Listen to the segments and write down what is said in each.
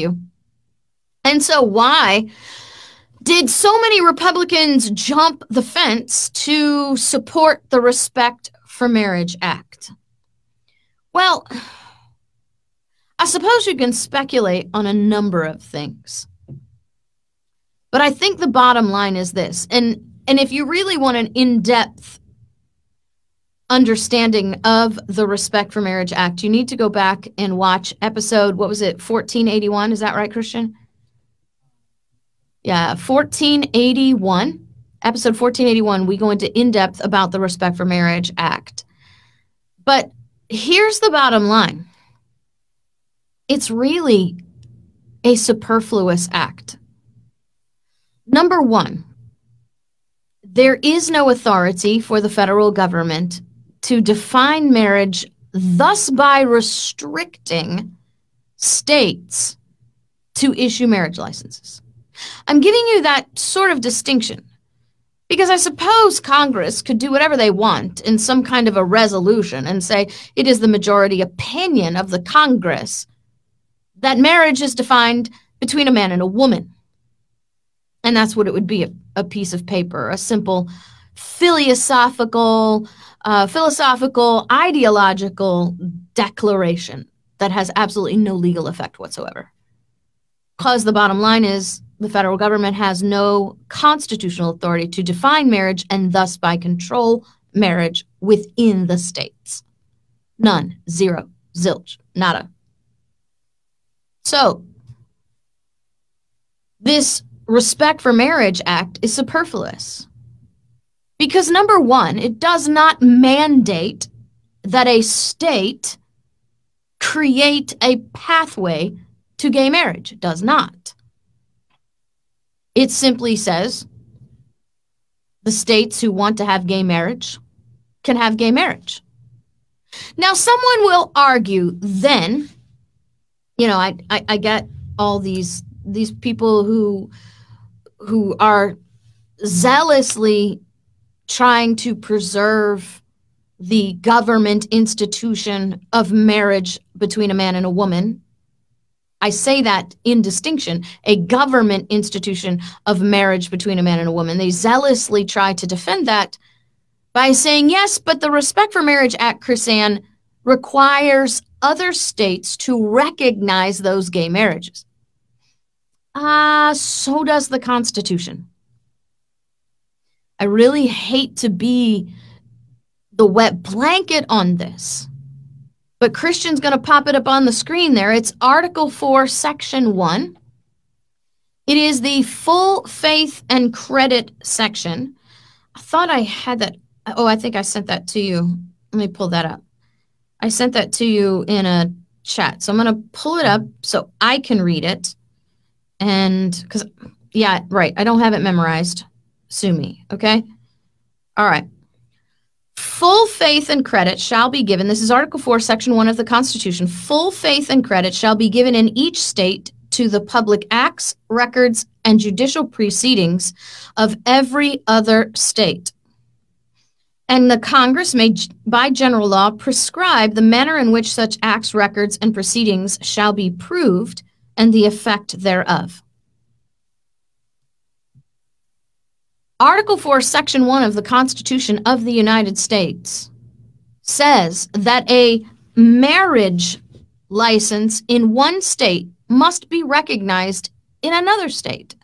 you. And so why did so many Republicans jump the fence to support the Respect for Marriage Act? Well, I suppose you can speculate on a number of things. But I think the bottom line is this. And if you really want an in-depth understanding of the Respect for Marriage Act, you need to go back and watch episode, what was it, 1481? Is that right, Christian? Yeah, 1481, episode 1481, we go into in-depth about the Respect for Marriage Act. But here's the bottom line. It's really a superfluous act. Number one, there is no authority for the federal government to define marriage, thus by restricting states to issue marriage licenses. I'm giving you that sort of distinction because I suppose Congress could do whatever they want in some kind of a resolution and say it is the majority opinion of the Congress that marriage is defined between a man and a woman. And that's what it would be, a piece of paper, a simple philosophical, ideological declaration that has absolutely no legal effect whatsoever. Because the bottom line is the federal government has no constitutional authority to define marriage and thus by control marriage within the states. None, zero, zilch, nada. So this Respect for Marriage Act is superfluous because number one, it does not mandate that a state create a pathway to gay marriage. It does not. It simply says the states who want to have gay marriage can have gay marriage. Now, someone will argue then, you know, I get all these people who are zealously trying to preserve the government institution of marriage between a man and a woman. I say that in distinction, a government institution of marriage between a man and a woman. They zealously try to defend that by saying, yes, but the Respect for Marriage Act, KrisAnne, requires other states to recognize those gay marriages. So does the Constitution. I really hate to be the wet blanket on this, but Christian's going to pop it up on the screen there. It's Article 4, Section 1. It is the full faith and credit section. I thought I had that. Oh, I think I sent that to you. Let me pull that up. I sent that to you in a chat. So I'm going to pull it up so I can read it. And because, yeah, right. I don't have it memorized. Sue me. Okay. All right. Full faith and credit shall be given. This is Article 4, Section 1 of the Constitution. Full faith and credit shall be given in each state to the public acts, records, and judicial proceedings of every other state. And the Congress may, by general law, prescribe the manner in which such acts, records, and proceedings shall be proved and the effect thereof. Article 4, Section 1 of the Constitution of the United States says that a marriage license in one state must be recognized in another state.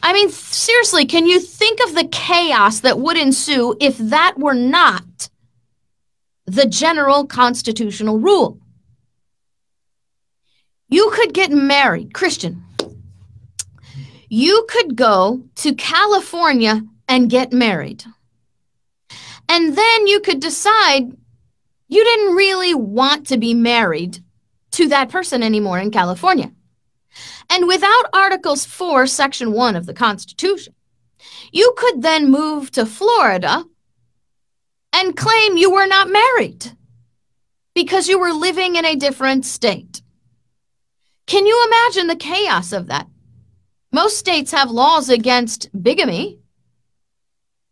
I mean, seriously, can you think of the chaos that would ensue if that were not the general constitutional rule? You could get married, Christian. You could go to California and get married. And then you could decide you didn't really want to be married to that person anymore in California. And without Article 4, Section 1 of the Constitution, you could then move to Florida and claim you were not married because you were living in a different state. Can you imagine the chaos of that? Most states have laws against bigamy,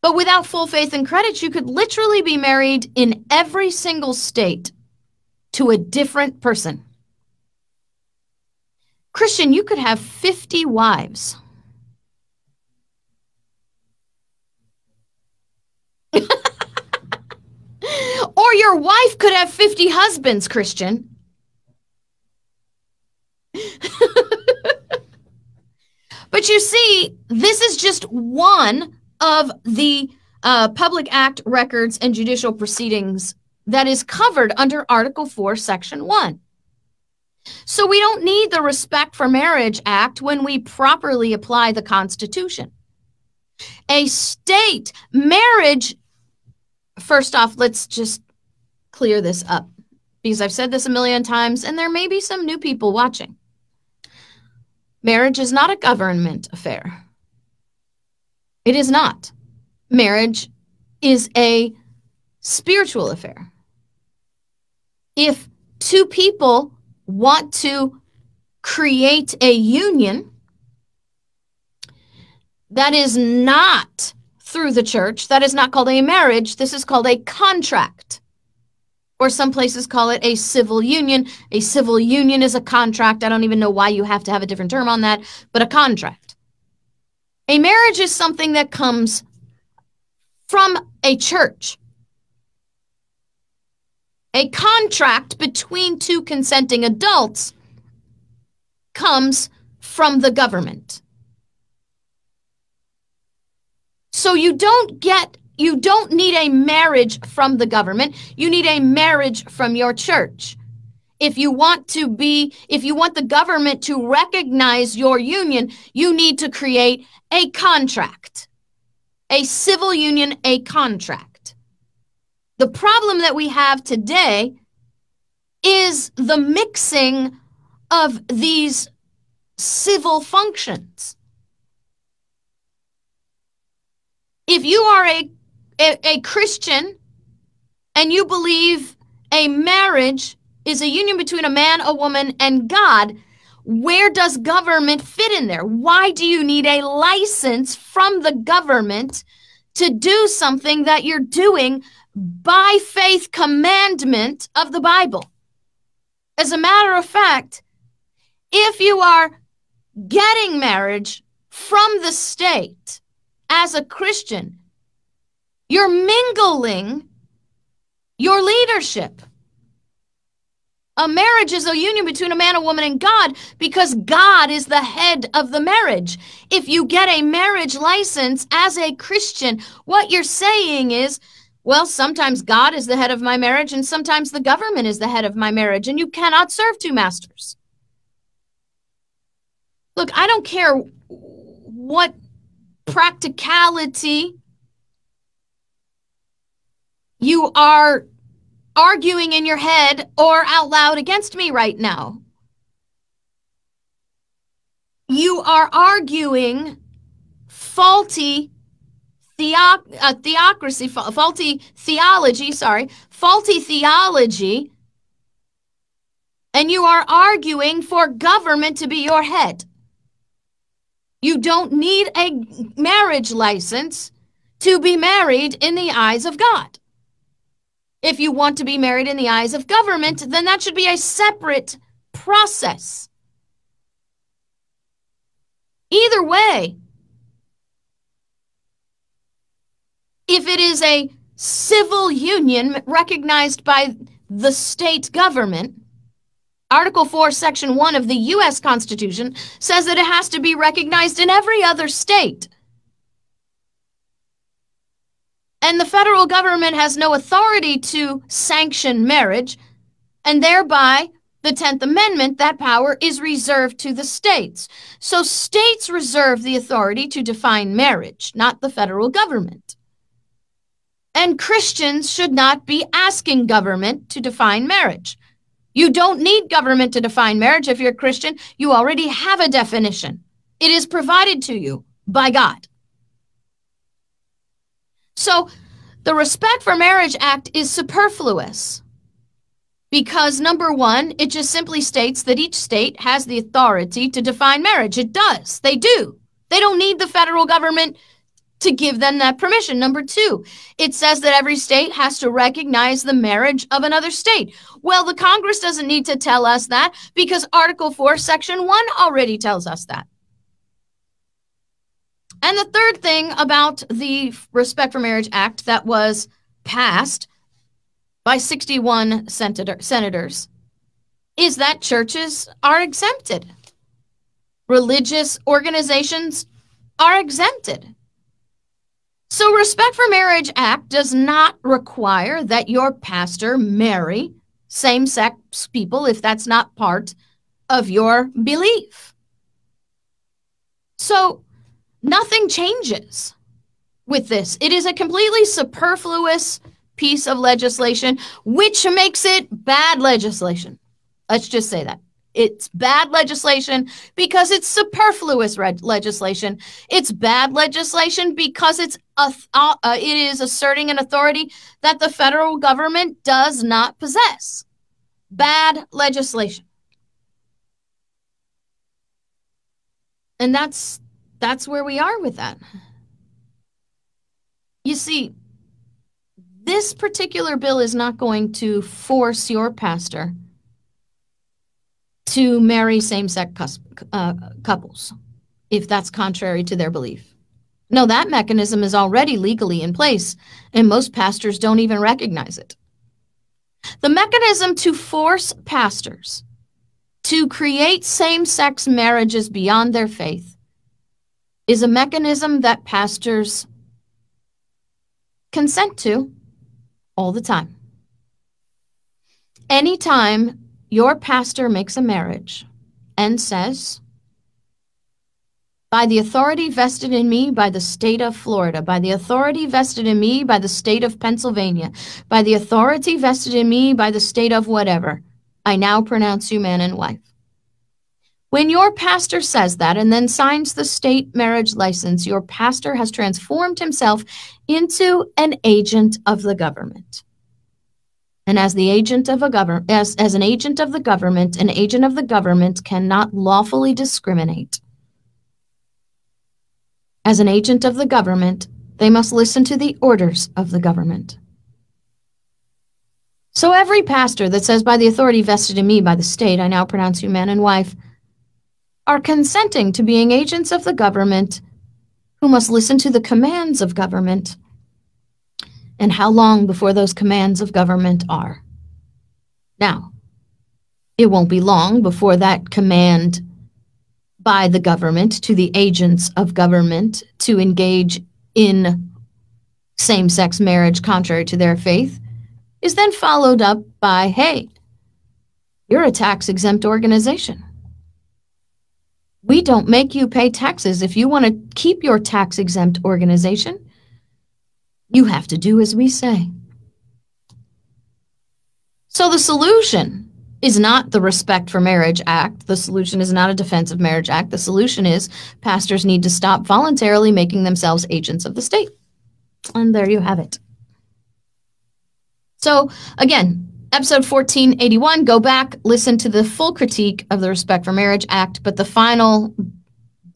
but without full faith and credit, you could literally be married in every single state to a different person. Christian, you could have 50 wives. Or your wife could have 50 husbands, Christian. But you see, this is just one of the public act records and judicial proceedings that is covered under Article 4, Section 1. So we don't need the Respect for Marriage Act when we properly apply the Constitution. A state marriage, first off, let's just clear this up, because I've said this a million times, and there may be some new people watching. Marriage is not a government affair. It is not. Marriage is a spiritual affair. If two people want to create a union that is not through the church, that is not called a marriage, this is called a contract. Or some places call it a civil union. A civil union is a contract. I don't even know why you have to have a different term on that, but a contract. A marriage is something that comes from a church. A contract between two consenting adults comes from the government. So you don't need a marriage from the government. You need a marriage from your church. If you want the government to recognize your union, you need to create a contract. A civil union, a contract. The problem that we have today is the mixing of these civil functions. If you are a Christian and you believe a marriage is a union between a man, a woman, and God, where does government fit in there? Why do you need a license from the government to do something that you're doing by faith commandment of the Bible? As a matter of fact, if you are getting marriage from the state as a Christian, you're mingling your leadership. A marriage is a union between a man, a woman, and God because God is the head of the marriage. If you get a marriage license as a Christian, what you're saying is, well, sometimes God is the head of my marriage and sometimes the government is the head of my marriage, and you cannot serve two masters. Look, I don't care what practicality you are arguing in your head or out loud against me right now. You are arguing faulty theocracy, faulty theology, and you are arguing for government to be your head. You don't need a marriage license to be married in the eyes of God. If you want to be married in the eyes of government, then that should be a separate process. Either way, if it is a civil union recognized by the state government, Article 4, Section 1 of the U.S. Constitution says that it has to be recognized in every other state. And the federal government has no authority to sanction marriage, and thereby the 10th Amendment, that power is reserved to the states. So states reserve the authority to define marriage, not the federal government. And Christians should not be asking government to define marriage. You don't need government to define marriage if you're a Christian. You already have a definition. It is provided to you by God. So the Respect for Marriage Act is superfluous because, number one, it just simply states that each state has the authority to define marriage. It does. They do. They don't need the federal government to give them that permission. Number 2, it says that every state has to recognize the marriage of another state. Well, the Congress doesn't need to tell us that because Article 4, Section 1 already tells us that. And the third thing about the Respect for Marriage Act that was passed by 61 senators is that churches are exempted. Religious organizations are exempted. So Respect for Marriage Act does not require that your pastor marry same-sex people if that's not part of your belief. So nothing changes with this. It is a completely superfluous piece of legislation, which makes it bad legislation. Let's just say that. It's bad legislation because it's superfluous legislation. It's bad legislation because it is asserting an authority that the federal government does not possess. Bad legislation. And that's where we are with that. You see, this particular bill is not going to force your pastor to marry same-sex couples if that's contrary to their belief. No, that mechanism is already legally in place, and most pastors don't even recognize it. The mechanism to force pastors to create same-sex marriages beyond their faith is a mechanism that pastors consent to all the time. Anytime your pastor makes a marriage and says, by the authority vested in me by the state of Florida, by the authority vested in me by the state of Pennsylvania, by the authority vested in me by the state of whatever, I now pronounce you man and wife. When your pastor says that and then signs the state marriage license, your pastor has transformed himself into an agent of the government. And as the agent of as an agent of the government, an agent of the government cannot lawfully discriminate. As an agent of the government, they must listen to the orders of the government. So every pastor that says, by the authority vested in me by the state, I now pronounce you man and wife, are consenting to being agents of the government who must listen to the commands of government. And how long before those commands of government are. Now, it won't be long before that command by the government to the agents of government to engage in same-sex marriage contrary to their faith is then followed up by, hey, you're a tax-exempt organization. We don't make you pay taxes. If you want to keep your tax-exempt organization, you have to do as we say. So the solution is not the Respect for Marriage Act. The solution is not a Defense of Marriage Act. The solution is pastors need to stop voluntarily making themselves agents of the state. And there you have it. So again, episode 1481, go back, listen to the full critique of the Respect for Marriage Act, but the final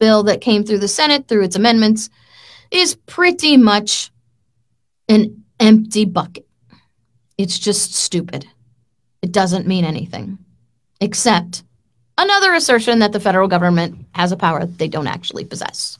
bill that came through the Senate through its amendments is pretty much an empty bucket. It's just stupid. It doesn't mean anything, except another assertion that the federal government has a power they don't actually possess.